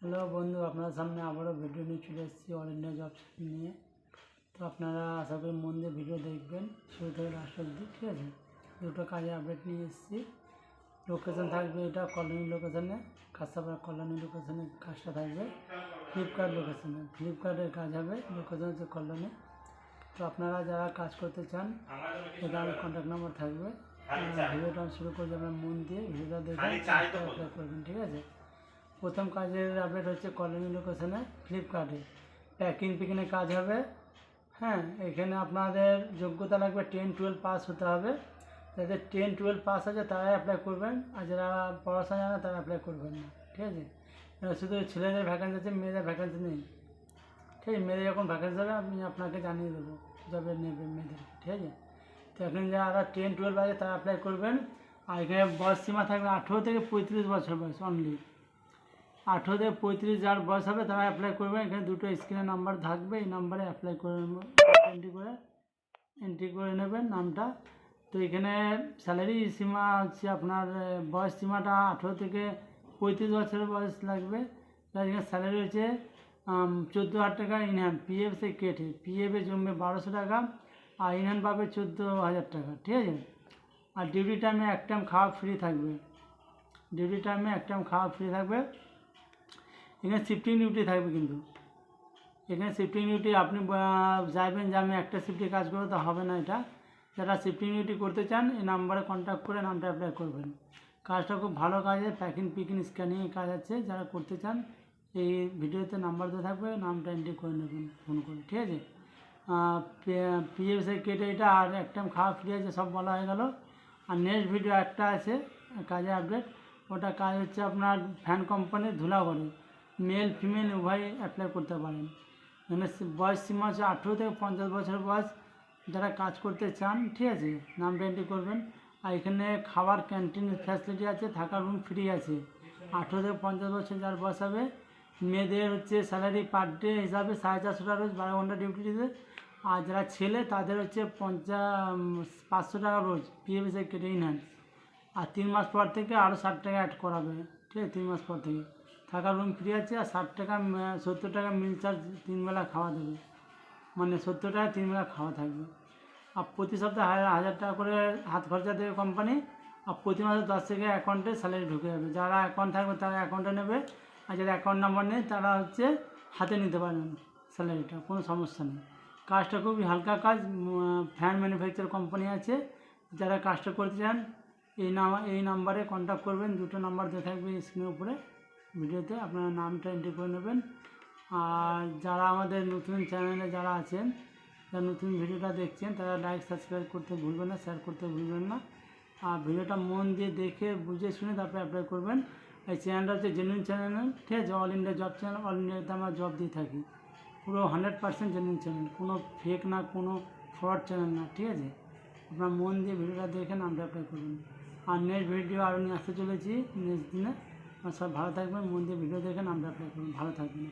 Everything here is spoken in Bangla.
হ্যালো বন্ধু, আপনার সামনে আবারও ভিডিও নিয়ে চলে এসেছি অল ইন্ডিয়া জব নিয়ে। তো আপনারা আশা করি মন দিয়ে ভিডিও দেখবেন শুরু থেকে লাস্ট অবধি, ঠিক আছে। দুটো কাজে আপডেট নিয়ে এসেছি। লোকেশান থাকবে এটা কলোনি লোকেশানে, কাঁসাপাড়া কলোনি লোকেশানে কাজটা থাকবে। ফ্লিপকার্ট লোকেশানে, ফ্লিপকার্টের কাজ হবে, লোকেশান হচ্ছে কলোনি। তো আপনারা যারা কাজ করতে চান এটা আমার কন্ট্যাক্ট নাম্বার থাকবে। ভিডিওটা শুরু করে যাবেন মন দিয়ে, ভিডিওটা দেখে অ্যাপ্লাই করবেন, ঠিক আছে। প্রথম কাজের আপডেট হচ্ছে কলোনি লোকেশনে ফ্লিপকার্টে প্যাকিংয়ের কাজ হবে। হ্যাঁ, এখানে আপনাদের যোগ্যতা লাগবে 10-12 পাস হতে হবে। যাদের 10-12 পাস আছে তারাই অ্যাপ্লাই করবেন, আর যারা পড়াশোনা জানে তারা অ্যাপ্লাই করবেন না, ঠিক আছে। শুধু ছেলেদের ভ্যাকেন্সি আছে, মেয়েদের ভ্যাকেন্সি নেই, ঠিক আছে। মেয়েদের যখন ভ্যাকেন্সি হবে আমি আপনাকে জানিয়ে দেবো যাবে নেবে মেয়েদের, ঠিক আছে। তো এখানে যারা 10-12 আছে তারা অ্যাপ্লাই করবেন। আর এখানে বয়স সীমা থাকবে 18 থেকে 35 বছর বয়স অনলি। 18 থেকে 35 যার বয়স হবে তারা অ্যাপ্লাই করবেন। এখানে দুটো স্ক্রিনের নাম্বার থাকবে, এই নাম্বারে অ্যাপ্লাই করে এন্ট্রি করে নেবেন নামটা। তো এখানে স্যালারি সীমা হচ্ছে আপনার বয়স সীমাটা 18 থেকে 35 বছরের বয়স লাগবে। এখানে স্যালারি হচ্ছে 14,000 টাকা ইনহ্যান্ড, পিএফ সে কেটে, পিএফে জমবে 1200 টাকা, আর ইনহ্যান্ড পাবে 14,000 টাকা, ঠিক আছে। আর ডিউটি টাইমে এক টাইম খাওয়া ফ্রি থাকবে, ডিউটি টাইমে এক টাইম খাওয়া ফ্রি থাকবে। এখানে শিফটিং ডিউটি থাকবে, কিন্তু এখানে শিফটিং ডিউটি আপনি যাবেন যে আমি একটা শিফটে কাজ করবো তা হবে না। এটা যারা শিফটিং ডিউটি করতে চান এই নাম্বারে কন্ট্যাক্ট করে নামটা অ্যাপ্লাই করবেন। কাজটা খুব ভালো কাজ, প্যাকিং পিকিং স্ক্যানিংয়ের কাজ আছে। যারা করতে চান এই ভিডিওতে নাম্বার দেওয়া থাকবে, নামটা এন্ট্রি করে নেবেন ফোন করে, ঠিক আছে। পিএফ কেটে এটা, আর এক টাইম খাওয়া ফ্রি আছে, সব বলা হয়ে গেল। আর নেক্সট ভিডিও একটা আছে কাজে আপডেট, ওটা কাজ হচ্ছে আপনার ফ্যান কোম্পানির ধুলাগড়ে, মেল ফিমেল উভয় অ্যাপ্লাই করতে পারেন। এখানে বয়স সীমা হচ্ছে 18 থেকে 50 বছর বয়স। যারা কাজ করতে চান, ঠিক আছে, নামটা এন্ট্রি করবেন। আর এখানে খাবার ক্যান্টিন ফ্যাসিলিটি আছে, থাকার রুম ফ্রি আছে। 18 থেকে 50 বছর যার বয়স হবে। মেয়েদের হচ্ছে স্যালারি পার ডে হিসাবে 450 টাকা রোজ, 12 ঘন্টা ডিউটি দিতে। আর যারা ছেলে তাদের হচ্ছে 500 টাকা রোজ, পিএফ কেটে ইনহ্যান্ড। আর 3 মাস পর থেকে আরও 60 টাকা অ্যাড করাবে, ঠিক আছে। 3 মাস পর থেকে থাকার রুম ফ্রি আছে। আর 70 টাকা মিল চার্জ, 3 বেলা খাওয়া দেবে, মানে 70 টাকা 3 বেলা খাওয়া থাকবে। আর প্রতি সপ্তাহে 1000 টাকা করে হাত খরচা দেবে কোম্পানি। আর প্রতি মাসে 10 থেকে অ্যাকাউন্টে স্যালারি ঢুকে যাবে। যারা অ্যাকাউন্ট থাকবে তারা অ্যাকাউন্টে নেবে, আর যারা অ্যাকাউন্ট নাম্বার নেই তারা হচ্ছে হাতে নিতে পারবেন স্যালারিটা, কোনো সমস্যা নেই। কাজটা খুবই হালকা কাজ। ফ্যান ম্যানুফ্যাকচার কোম্পানি আছে। যারা কাজটা করতে চান এই নাম্বারে কন্ট্যাক্ট করবেন। দুটো নাম্বার দেওয়া থাকবে স্ক্রিনের উপরে ভিডিওতে, আপনার নামটা এন্ট্রি করে নেবেন। আর যারা আমাদের নতুন চ্যানেলে যারা আছেন, যারা নতুন ভিডিওটা দেখছেন, তারা লাইক সাবস্ক্রাইব করতে ভুলবেন না, শেয়ার করতে ভুলবেন না। আর ভিডিওটা মন দিয়ে দেখে বুঝে শুনে তারপরে অ্যাপ্লাই করবেন। এই চ্যানেলটা হচ্ছে জেনুইন চ্যানেল, ঠিক আছে। All India job channel, all ইন্ডিয়াতে আমরা জব দিয়ে থাকি। পুরো 100% জেনুইন চ্যানেল, কোনো ফেক না, কোনো ফ্রড চ্যানেল না, ঠিক আছে। আপনার মন দিয়ে ভিডিওটা দেখে নামটা অ্যাপ্লাই করবেন। আর নেক্সট ভিডিও আরও নিয়ে আসতে চলেছি নেক্সট দিনে। সব ভালো থাকবেন, মন দিয়ে ভিডিও দেখে নামটা অ্যাপ্লাই করবেন, ভালো থাকবেন।